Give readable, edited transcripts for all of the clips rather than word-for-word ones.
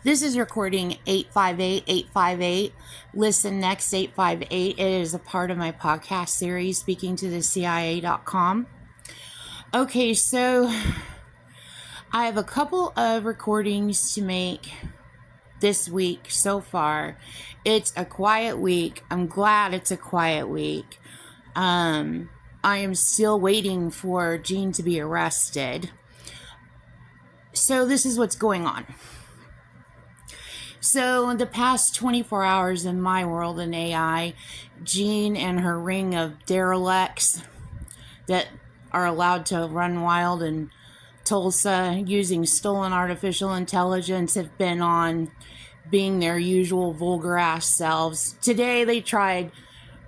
This is recording 858-858. Listen Next 858. It is a part of my podcast series, Speaking to the CIA.com. Okay, so I have a couple of recordings to make this week so far. It's a quiet week. I'm glad it's a quiet week. I am still waiting for Gene to be arrested. So this is what's going on. So in the past 24 hours in my world in AI, Gene and her ring of derelicts that are allowed to run wild in Tulsa using stolen artificial intelligence have been on being their usual vulgar ass selves. Today they tried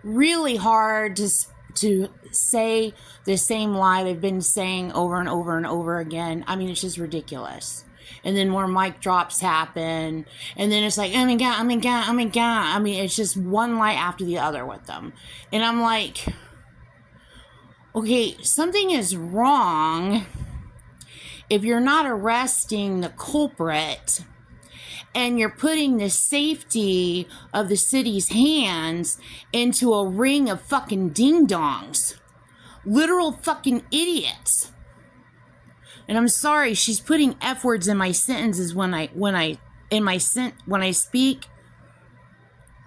really hard to say the same lie they've been saying over and over and over again. I mean, it's just ridiculous. And then more mic drops happen. And then it's like, oh my God. I mean, it's just one lie after the other with them. And I'm like, okay, something is wrong if you're not arresting the culprit and you're putting the safety of the city's hands into a ring of fucking ding-dongs. Literal fucking idiots. And I'm sorry, she's putting F words in my sentences when I speak.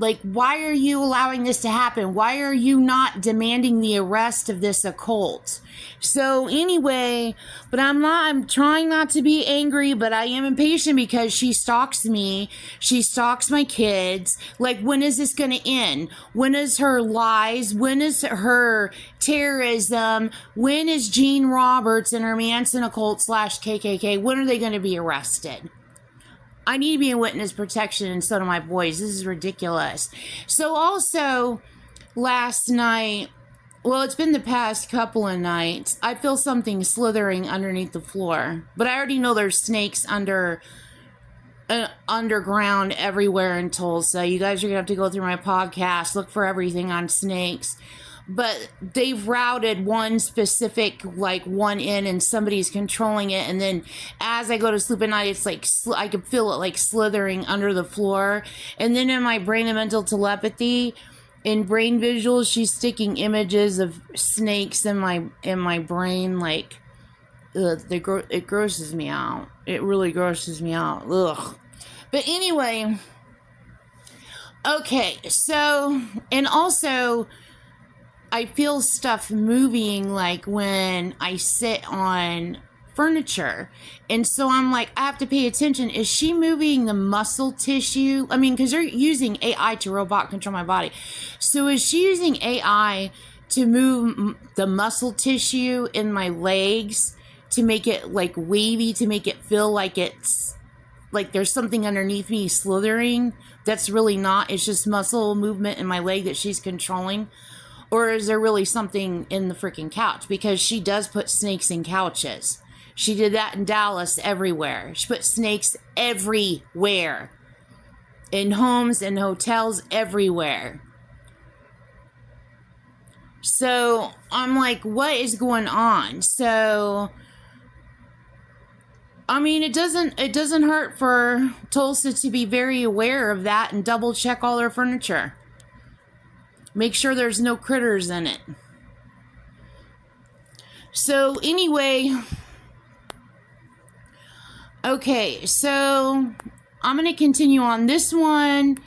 Like, why are you allowing this to happen? Why are you not demanding the arrest of this occult? So anyway, but I'm trying not to be angry, but I am impatient because she stalks me. She stalks my kids. Like, when is this going to end? When is her lies? When is her terrorism? When is Gene Roberts and her Manson occult / KKK? When are they going to be arrested? I need to be in witness protection, and so do my boys. This is ridiculous. So also, last night, well, it's been the past couple of nights, I feel something slithering underneath the floor. But I already know there's snakes underground everywhere in Tulsa. You guys are going to have to go through my podcast, look for everything on snakes. But they've routed one specific, like, one in, and somebody's controlling it. And then as I go to sleep at night, it's like, I can feel it, like, slithering under the floor. And then in my brain and mental telepathy, in brain visuals, she's sticking images of snakes in my brain. Like, it grosses me out. It really grosses me out. Ugh. But anyway, okay, so, and also, I feel stuff moving, like when I sit on furniture. And so I'm like, I have to pay attention. Is she moving the muscle tissue? I mean, because they're using AI to robot control my body. So is she using AI to move the muscle tissue in my legs to make it like wavy, to make it feel like it's like there's something underneath me slithering? That's really not. It's just muscle movement in my leg that she's controlling. Or is there really something in the freaking couch? Because she does put snakes in couches. She did that in Dallas, everywhere. She put snakes everywhere. In homes and hotels, everywhere. So I'm like, what is going on? So, I mean, it doesn't hurt for Tulsa to be very aware of that and double check all their furniture. Make sure there's no critters in it. So anyway, okay, so I'm going to continue on. This one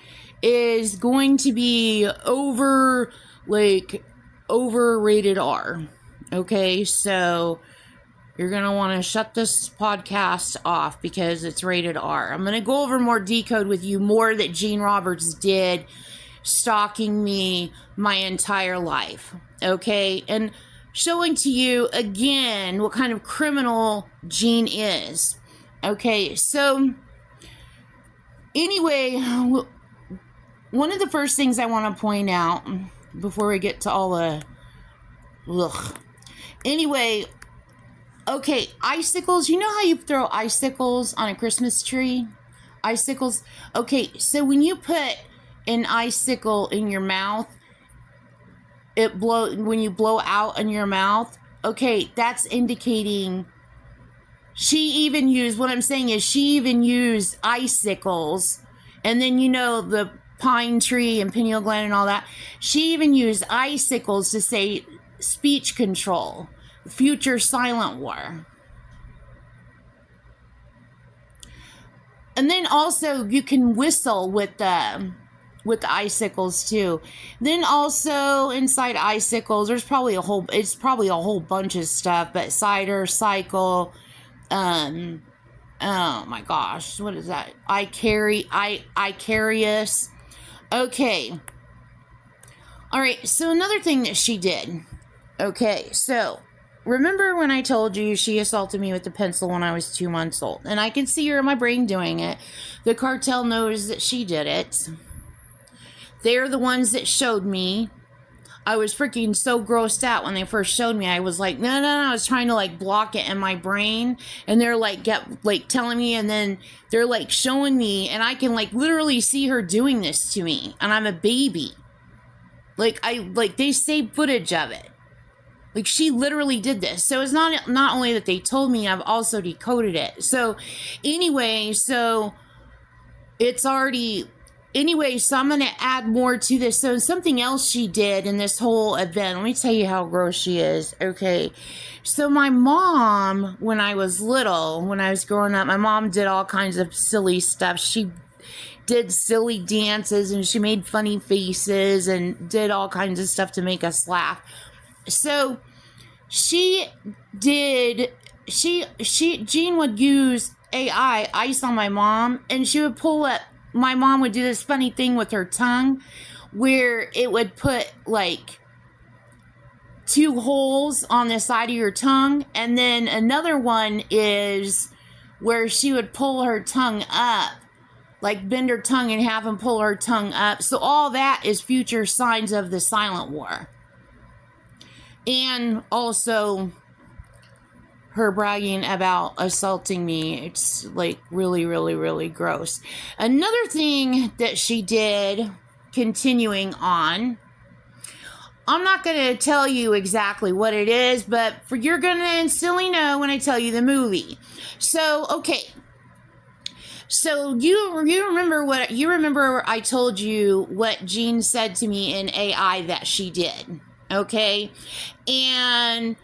is going to be rated R. Okay, so you're going to want to shut this podcast off because it's rated R. I'm going to go over more decode with you, more that Gene Roberts did, stalking me my entire life, okay, and showing to you again what kind of criminal Gene is. Okay, so anyway, one of the first things I want to point out before we get to all the anyway, okay, icicles. You know how you throw icicles on a Christmas tree? Icicles. Okay, so when you put an icicle in your mouth, when you blow out in your mouth, okay, that's indicating She even used, what I'm saying is, she even used icicles, and then, you know, the pine tree and pineal gland and all that. She even used icicles to say speech control, future silent war. And then also you can whistle with the icicles too. Then also inside icicles, there's probably it's probably a whole bunch of stuff, but cider, cycle, oh my gosh, what is that? Icarius. Okay. All right, so another thing that she did. Okay, so remember when I told you she assaulted me with the pencil when I was 2 months old? And I can see her in my brain doing it. The cartel knows that she did it. They're the ones that showed me. I was freaking so grossed out when they first showed me. I was like, no. I was trying to like block it in my brain. And they're like, telling me, and then they're like showing me, and I can like literally see her doing this to me. And I'm a baby. Like they saved footage of it. Like, she literally did this. So it's not only that they told me, I've also decoded it. So anyway, so it's already... Anyway, so I'm going to add more to this. So something else she did in this whole event. Let me tell you how gross she is. Okay. So my mom, when I was little, when I was growing up, my mom did all kinds of silly stuff. She did silly dances, and she made funny faces and did all kinds of stuff to make us laugh. So Jean would use AI, ice on my mom, and she would pull up, my mom would do this funny thing with her tongue where it would put like 2 holes on the side of your tongue. And then another one is where she would pull her tongue up, like bend her tongue in half and pull her tongue up. So all that is future signs of the silent war. And also her bragging about assaulting me. It's like really, really, really gross. Another thing that she did, continuing on, I'm not going to tell you exactly what it is, but you're going to instantly know when I tell you the movie. So, okay. So you remember I told you what Jean said to me in AI that she did. Okay, and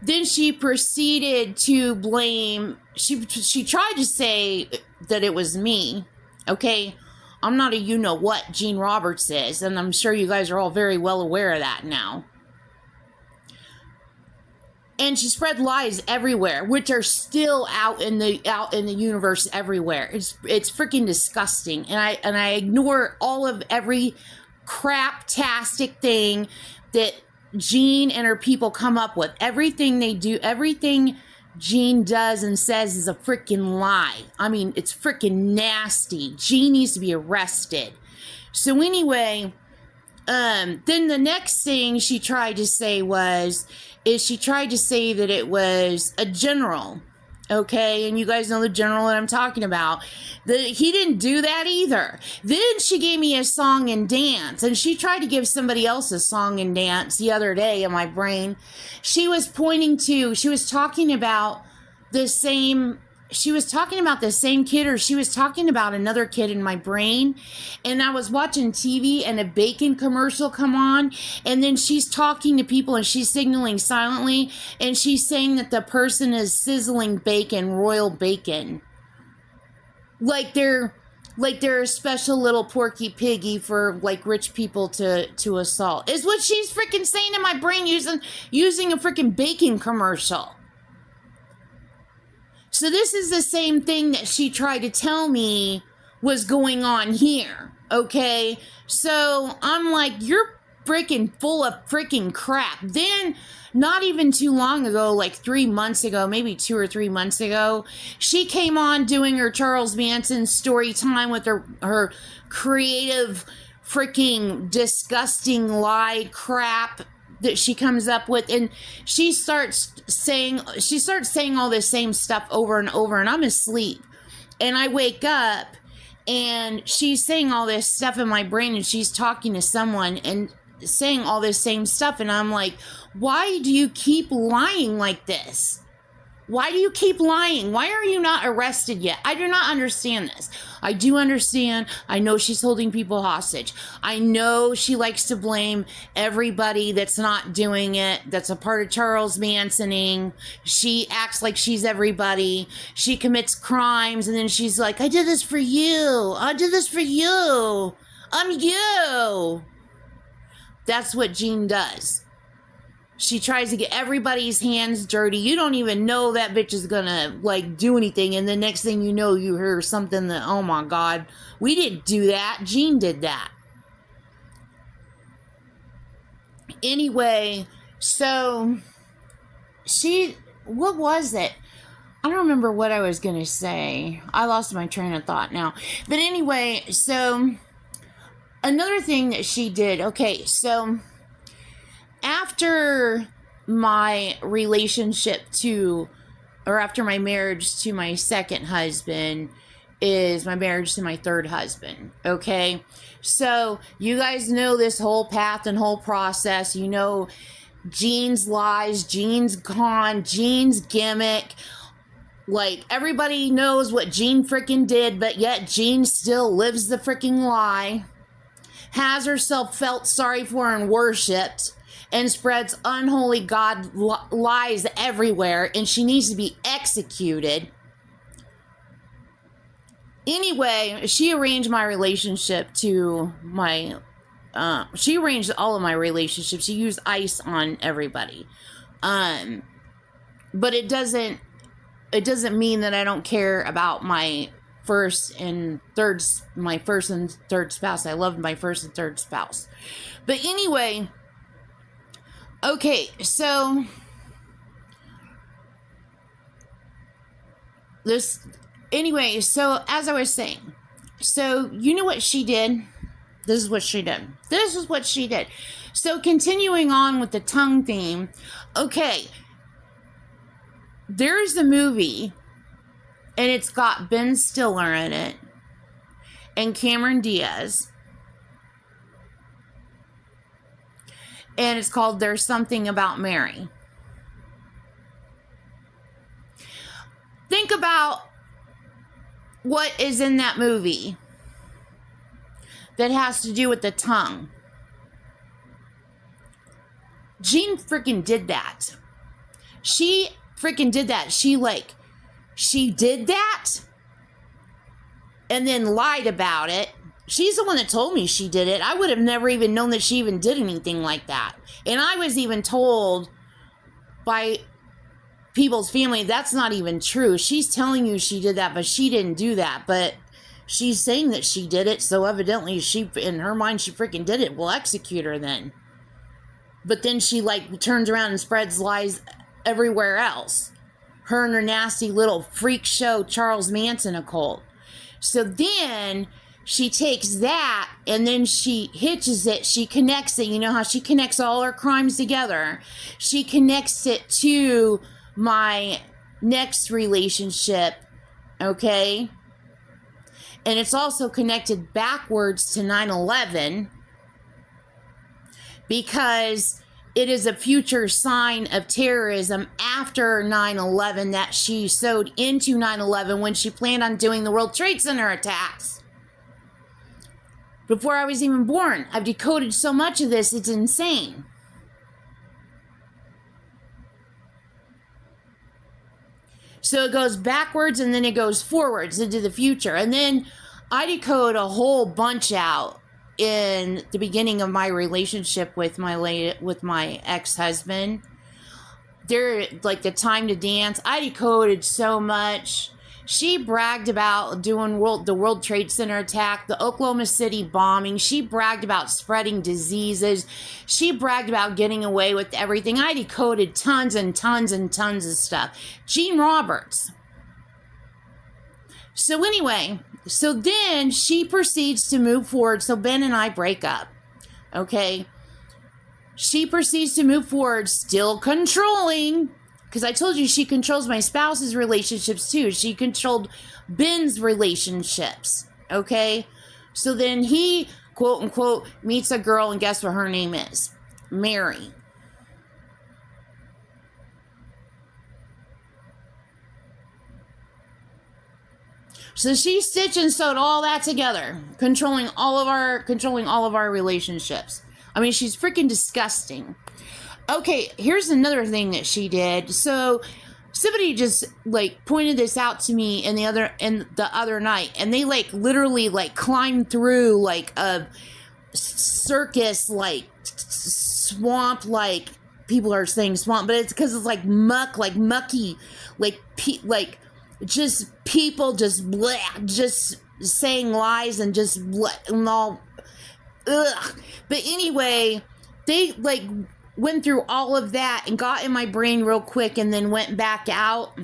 then she proceeded to blame, she tried to say that it was me. Okay, I'm not a you-know-what Jean Roberts is, and I'm sure you guys are all very well aware of that now. And she spread lies everywhere, which are still out in the universe everywhere. It's freaking disgusting, and I ignore every crap-tastic thing that Jean and her people come up with. Everything they do, everything Jean does and says is a freaking lie. I mean, it's freaking nasty. Jean needs to be arrested. So anyway, then the next thing she tried to say that it was a general. Okay, and you guys know the general that I'm talking about. He didn't do that either. Then she gave me a song and dance, and she tried to give somebody else a song and dance the other day in my brain. She was talking about the same kid, or she was talking about another kid in my brain. And I was watching TV and a bacon commercial come on, and then she's talking to people and she's signaling silently, and she's saying that the person is sizzling bacon, royal bacon. Like they're a special little Porky Piggy for like rich people to assault. Is what she's freaking saying in my brain using a freaking bacon commercial. So this is the same thing that she tried to tell me was going on here, okay? So I'm like, you're freaking full of freaking crap. Then, not even too long ago, like 3 months ago, maybe 2 or 3 months ago, she came on doing her Charles Manson story time with her creative, freaking disgusting lie crap that she comes up with, and she starts saying all this same stuff over and over, and I'm asleep, and I wake up, and she's saying all this stuff in my brain, and she's talking to someone and saying all this same stuff, and I'm like, why do you keep lying like this? Why do you keep lying? Why are you not arrested yet? I do not understand this. I do understand. I know she's holding people hostage. I know she likes to blame everybody that's not doing it, that's a part of Charles Mansoning. She acts like she's everybody. She commits crimes and then she's like, I did this for you. I did this for you. I'm you. That's what Jean does. She tries to get everybody's hands dirty. You don't even know that bitch is gonna like do anything, and the next thing you know, you hear something that, oh my God, we didn't do that. Jean did that. Anyway, so what was it? I don't remember what I was gonna say. I lost my train of thought now. But anyway, so another thing that she did, okay, so after my relationship after my marriage to my second husband is my marriage to my third husband, okay? So you guys know this whole path and whole process. You know Jean's lies, Jean's con, Jean's gimmick. Like, everybody knows what Jean freaking did, but yet Jean still lives the freaking lie, has herself felt sorry for and worshipped, and spreads unholy God lies everywhere, and she needs to be executed. Anyway, she arranged my relationship to my, she arranged all of my relationships. She used ice on everybody. But it doesn't mean that I don't care about my first and third spouse. I loved my first and third spouse. But anyway, okay, so so as I was saying, so you know what she did? This is what she did. So continuing on with the tongue theme, okay, there's a movie, and it's got Ben Stiller in it, and Cameron Diaz, and it's called There's Something About Mary. Think about what is in that movie that has to do with the tongue. Jean freaking did that. She freaking did that. She did that and then lied about it. She's the one that told me she did it. I would have never even known that she even did anything like that. And I was even told by people's family that's not even true. She's telling you she did that, but she didn't do that. But she's saying that she did it, so evidently she, in her mind, she freaking did it. We'll execute her then. But then she like turns around and spreads lies everywhere else. Her and her nasty little freak show Charles Manson occult. So then she takes that and then she hitches it. She connects it. You know how she connects all her crimes together? She connects it to my next relationship, okay? And it's also connected backwards to 9/11 because it is a future sign of terrorism after 9/11 that she sewed into 9/11 when she planned on doing the World Trade Center attacks. Before I was even born, I've decoded so much of this, it's insane. So it goes backwards and then it goes forwards into the future. And then I decode a whole bunch out in the beginning of my relationship with my ex-husband. There, like the time to dance, I decoded so much. She bragged about doing the World Trade Center attack, the Oklahoma City bombing. She bragged about spreading diseases. She bragged about getting away with everything. I decoded tons and tons and tons of stuff. Jean Roberts. So anyway, so then she proceeds to move forward. So Ben and I break up. Okay. She proceeds to move forward, still controlling. Because I told you she controls my spouse's relationships too. She controlled Ben's relationships. Okay. So then he, quote unquote, meets a girl, and guess what her name is? Mary. So she stitched and sewed all that together, controlling all of our relationships. I mean, she's freaking disgusting. Okay, here's another thing that she did. So somebody just like pointed this out to me in the other night, and they like literally like climbed through like a circus like swamp, like people are saying swamp, but it's because it's like muck, like mucky, like just people just bleh, just saying lies and just bleh, and all ugh. But anyway, they like went through all of that and got in my brain real quick and then went back out,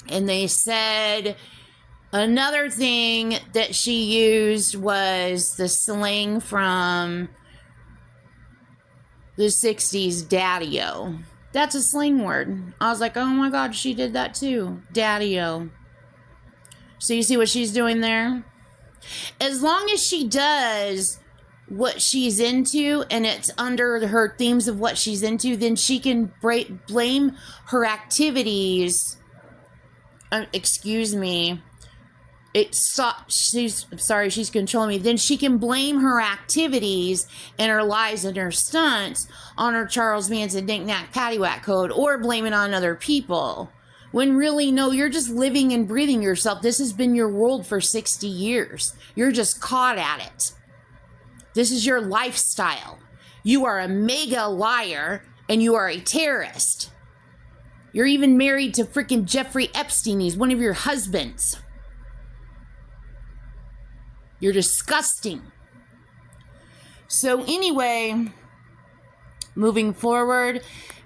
and they said another thing that she used was the slang from the 60s, daddy-o. That's a slang word. I was like, oh my God, she did that too. Daddy-o. So you see what she's doing there? As long as she does what she's into and it's under her themes of what she's into, then she can blame her activities. Excuse me. She's controlling me. Then she can blame her activities and her lies and her stunts on her Charles Manson knick-knack paddywhack code, or blame it on other people. When really, no, you're just living and breathing yourself. This has been your world for 60 years. You're just caught at it. This is your lifestyle. You are a mega liar and you are a terrorist. You're even married to freaking Jeffrey Epstein. He's one of your husbands. You're disgusting. So anyway, moving forward.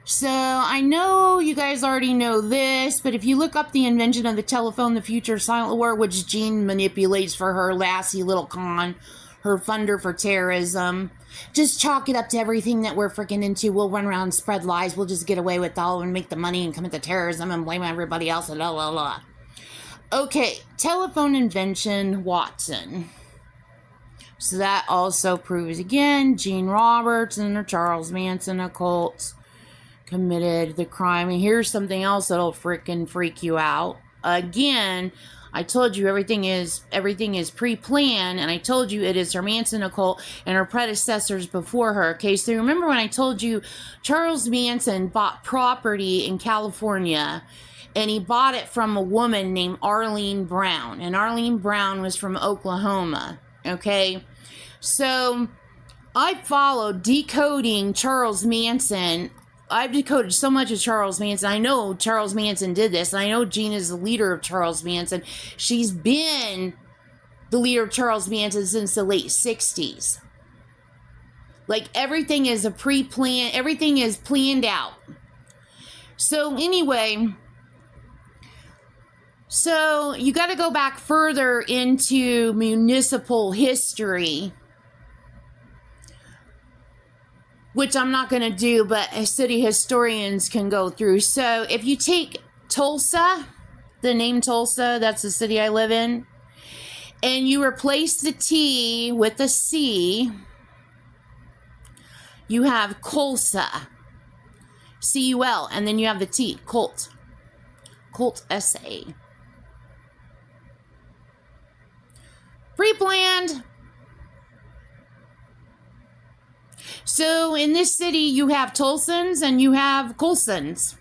So I know you guys already know this, but if you look up the invention of the telephone, the future silent war, which Jean manipulates for her Lassie little con, her funder for terrorism, just chalk it up to everything that we're freaking into. We'll run around and spread lies. We'll just get away with all and make the money and commit the terrorism and blame everybody else and blah, blah, blah. Okay, telephone invention, Watson. So that also proves again, Jean Roberts and her Charles Manson occult committed the crime. And here's something else that'll freaking freak you out. Again, I told you everything is pre-planned, and I told you it is her Manson occult and her predecessors before her. Okay, so remember when I told you Charles Manson bought property in California, and he bought it from a woman named Arlene Brown, and Arlene Brown was from Oklahoma. Okay, so I followed decoding Charles Manson. I've decoded so much of Charles Manson. I know Charles Manson did this, and I know Jean is the leader of Charles Manson. She's been the leader of Charles Manson since the late 60s. Like, everything is a pre-plan, everything is planned out. So anyway, so you got to go back further into municipal history, which I'm not going to do, but city historians can go through. So if you take Tulsa, the name Tulsa, that's the city I live in, and you replace the T with a C, you have Colsa, C-U-L, and then you have the T, Colt, Colt S-A. Pre-planned. So in this city, you have Tulsans and you have Colsons.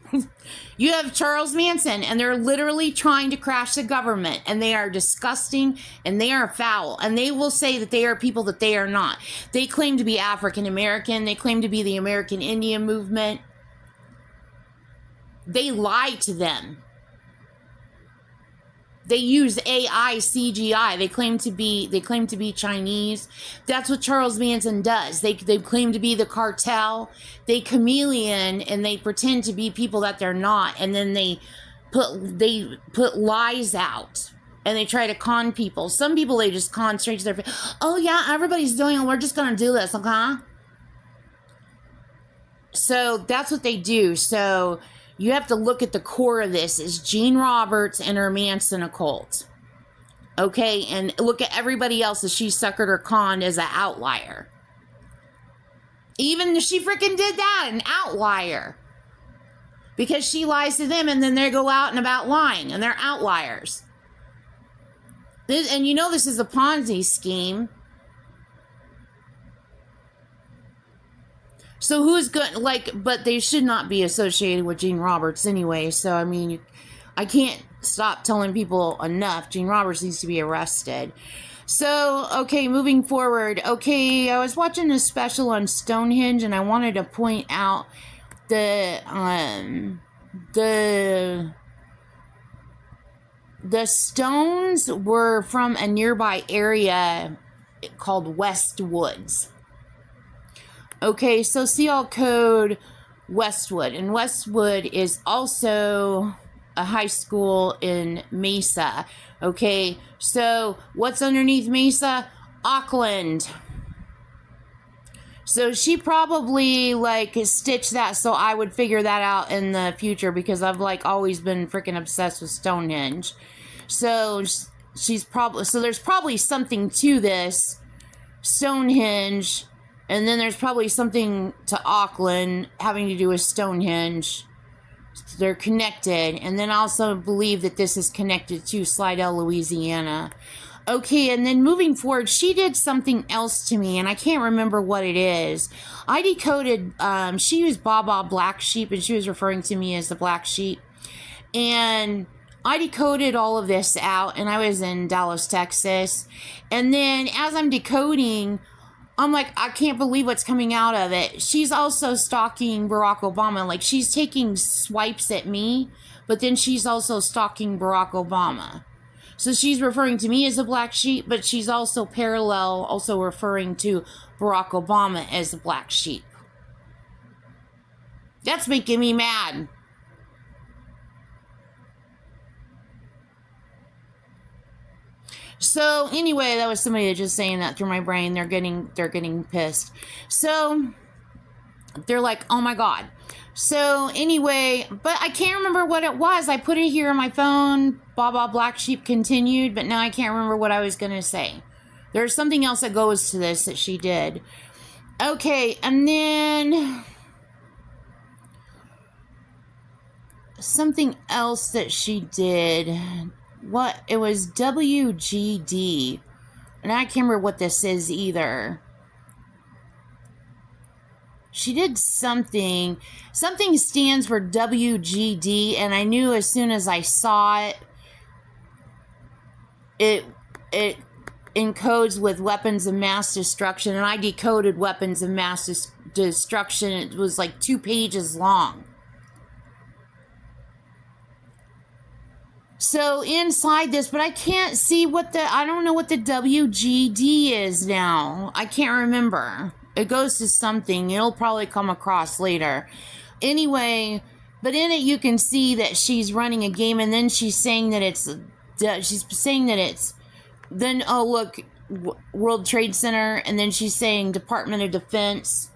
You have Charles Manson, and they're literally trying to crash the government, and they are disgusting and they are foul, and they will say that they are people that they are not. They claim to be African American. They claim to be the American Indian movement. They lie to them. They use AI, CGI. They claim to be Chinese. That's what Charles Manson does. They claim to be the cartel. They chameleon and they pretend to be people that they're not, and then they put lies out and they try to con people. Some people they just con straight to their face. Oh yeah, everybody's doing it. We're just gonna do this, okay? So that's what they do. So you have to look at the core of this is Jean Roberts and her Manson occult. Okay, and look at everybody else that she suckered or conned as an outlier. Even she freaking did that, an outlier. Because she lies to them and then they go out and about lying and they're outliers. And you know this is a Ponzi scheme. So who's good? Like, but they should not be associated with Gene Roberts anyway. So I mean, I can't stop telling people enough. Gene Roberts needs to be arrested. So, okay, moving forward. Okay, I was watching a special on Stonehenge, and I wanted to point out the stones were from a nearby area called Westwoods. Okay, so Seal Code Westwood, and Westwood is also a high school in Mesa. Okay, so what's underneath Mesa? Auckland. So she probably like stitched that so I would figure that out in the future, because I've like always been freaking obsessed with Stonehenge. So she's probably, so there's probably something to this Stonehenge, and then there's probably something to Auckland having to do with Stonehenge. They're connected. And then I also believe that this is connected to Slidell, Louisiana. Okay, and then moving forward, she did something else to me, and I can't remember what it is. I decoded, she used Baba Black Sheep, and she was referring to me as the Black Sheep. And I decoded all of this out, and I was in Dallas, Texas. And then as I'm decoding, I'm like, I can't believe what's coming out of it. She's also stalking Barack Obama. Like, she's taking swipes at me, but then she's also stalking Barack Obama. So she's referring to me as a black sheep, but she's also also referring to Barack Obama as a black sheep. That's making me mad. So anyway, that was somebody just saying that through my brain. They're getting pissed. So they're like, oh my God. So anyway, but I can't remember what it was. I put it here on my phone. Baba Black Sheep continued, but now I can't remember what I was going to say. There's something else that goes to this that she did. Okay, and then something else that she did. What? It was WGD. And I can't remember what this is either. She did something. Something stands for WGD, and I knew as soon as I saw it, it encodes with weapons of mass destruction, and I decoded weapons of mass destruction. It was like 2 pages long. So inside this, but I can't see I don't know what the WGD is now. I can't remember. It goes to something. It'll probably come across later. Anyway, but in it you can see that she's running a game, and then she's saying that it's, then, oh look, World Trade Center, and then she's saying Department of Defense,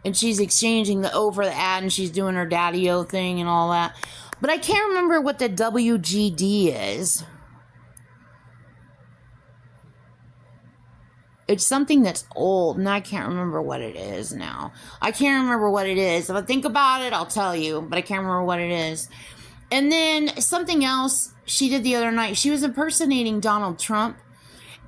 and she's exchanging the over the ad, and she's doing her daddy-o thing and all that. But I can't remember what the WGD is. It's something that's old, and I can't remember what it is now. I can't remember what it is. If I think about it, I'll tell you, but I can't remember what it is. And then something else she did the other night, she was impersonating Donald Trump,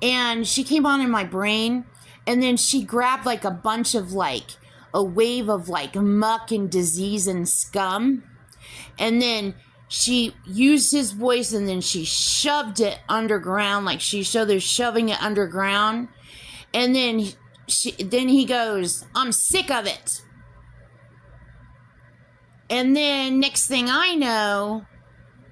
and she came on in my brain, and then she grabbed like a bunch of like, a wave of like muck and disease and scum, and then she used his voice, and then she shoved it underground, like she showed her shoving it underground. And then he goes, I'm sick of it. And then next thing I know,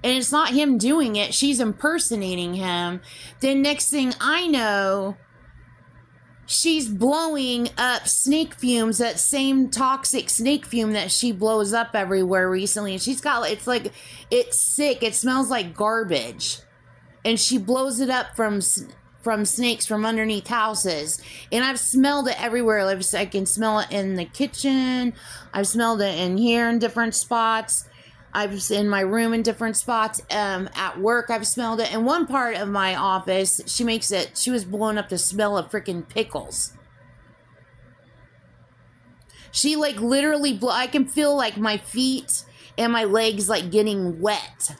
and it's not him doing it, she's impersonating him. Then next thing I know, she's blowing up snake fumes, that same toxic snake fume that she blows up everywhere recently. And she's got, it's sick. It smells like garbage. And she blows it up from snakes from underneath houses. And I've smelled it everywhere. I can smell it in the kitchen. I've smelled it in here in different spots. I've in my room in different spots. At work, I've smelled it. In one part of my office, she was blowing up the smell of freaking pickles. She like literally, I can feel like my feet and my legs like getting wet.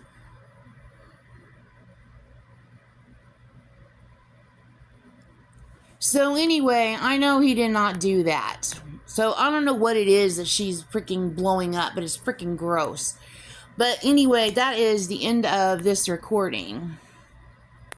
So anyway, I know he did not do that. So I don't know what it is that she's freaking blowing up, but it's freaking gross. But anyway, that is the end of this recording.